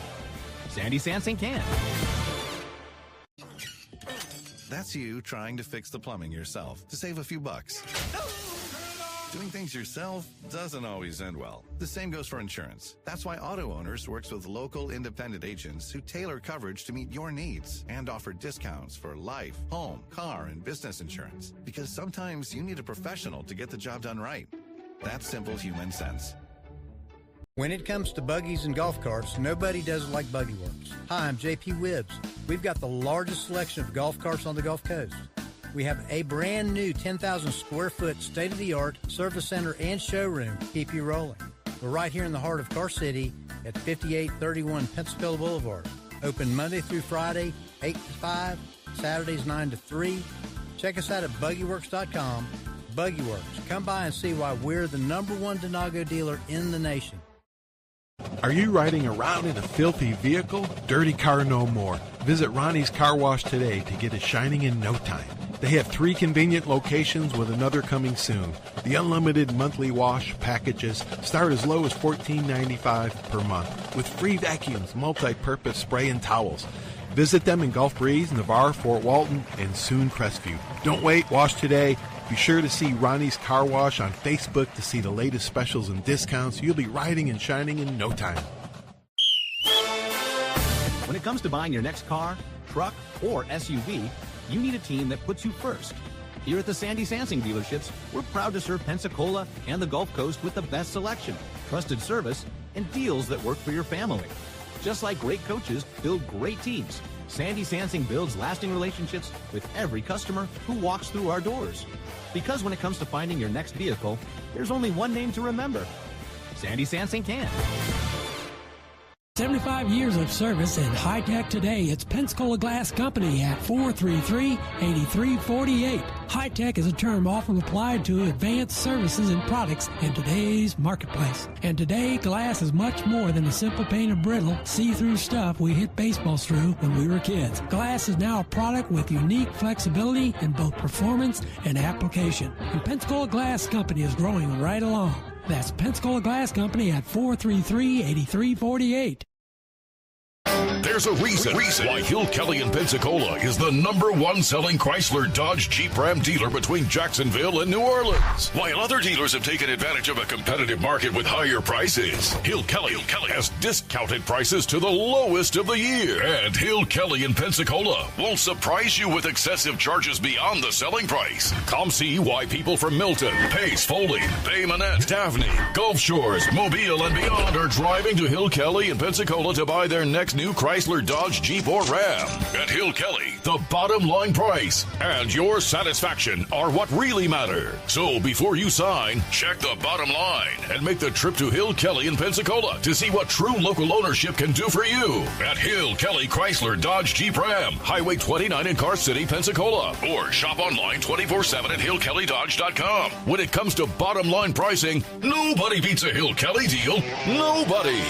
Speaker 3: Sandy Sansing can.
Speaker 4: That's you trying to fix the plumbing yourself to save a few bucks. Doing things yourself doesn't always end well. The same goes for insurance. That's why Auto Owners works with local independent agents who tailor coverage to meet your needs and offer discounts for life, home, car, and business insurance. Because sometimes you need a professional to get the job done right. That's simple human sense.
Speaker 5: When it comes to buggies and golf carts, nobody does it like Buggy Works. Hi, I'm JP Wibbs. We've got the largest selection of golf carts on the Gulf Coast. We have a brand new 10,000 square foot state-of-the-art service center and showroom to keep you rolling. We're right here in the heart of Car City at 5831 Pensacola Boulevard. Open Monday through Friday, 8 to 5, Saturdays 9 to 3. Check us out at buggyworks.com. Buggy Works. Come by and see why we're the #1 Denago dealer in the nation.
Speaker 6: Are you riding around in a filthy vehicle? Dirty car no more. Visit Ronnie's Car Wash today to get it shining in no time. They have 3 convenient locations with another coming soon. The unlimited monthly wash packages start as low as $14.95 per month with free vacuums, multi-purpose spray and towels. Visit them in Gulf Breeze, Navarre, Fort Walton, and soon Crestview. Don't wait, wash today. Be sure to see Ronnie's Car Wash on Facebook to see the latest specials and discounts. You'll be riding and shining in no time.
Speaker 3: When it comes to buying your next car, truck, or SUV, you need a team that puts you first. Here at the Sandy Sansing dealerships, we're proud to serve Pensacola and the Gulf Coast with the best selection, trusted service, and deals that work for your family. Just like great coaches build great teams, Sandy Sansing builds lasting relationships with every customer who walks through our doors. Because when it comes to finding your next vehicle, there's only one name to remember. Sandy Sansing can.
Speaker 7: 75 years of service and high tech today. It's Pensacola Glass Company at 433-8348. High tech is a term often applied to advanced services and products in today's marketplace. And today, glass is much more than a simple pane of brittle, see-through stuff we hit baseballs through when we were kids. Glass is now a product with unique flexibility in both performance and application. And Pensacola Glass Company is growing right along. That's Pensacola Glass Company at 433-8348.
Speaker 8: There's a reason why Hill Kelly in Pensacola is the #1 selling Chrysler Dodge Jeep Ram dealer between Jacksonville and New Orleans. While other dealers have taken advantage of a competitive market with higher prices, Hill Kelly has discounted prices to the lowest of the year. And Hill Kelly in Pensacola won't surprise you with excessive charges beyond the selling price. Come see why people from Milton, Pace, Foley, Bay Minette, Daphne, Gulf Shores, Mobile, and beyond are driving to Hill Kelly in Pensacola to buy their next new Chrysler, Dodge, Jeep, or Ram. At Hill Kelly, the bottom line price and your satisfaction are what really matter. So before you sign, check the bottom line and make the trip to Hill Kelly in Pensacola to see what true local ownership can do for you. At Hill Kelly Chrysler, Dodge, Jeep, Ram, Highway 29 in Car City, Pensacola. Or shop online 24/7 at hillkellydodge.com. When it comes to bottom line pricing, nobody beats a Hill Kelly deal. Nobody.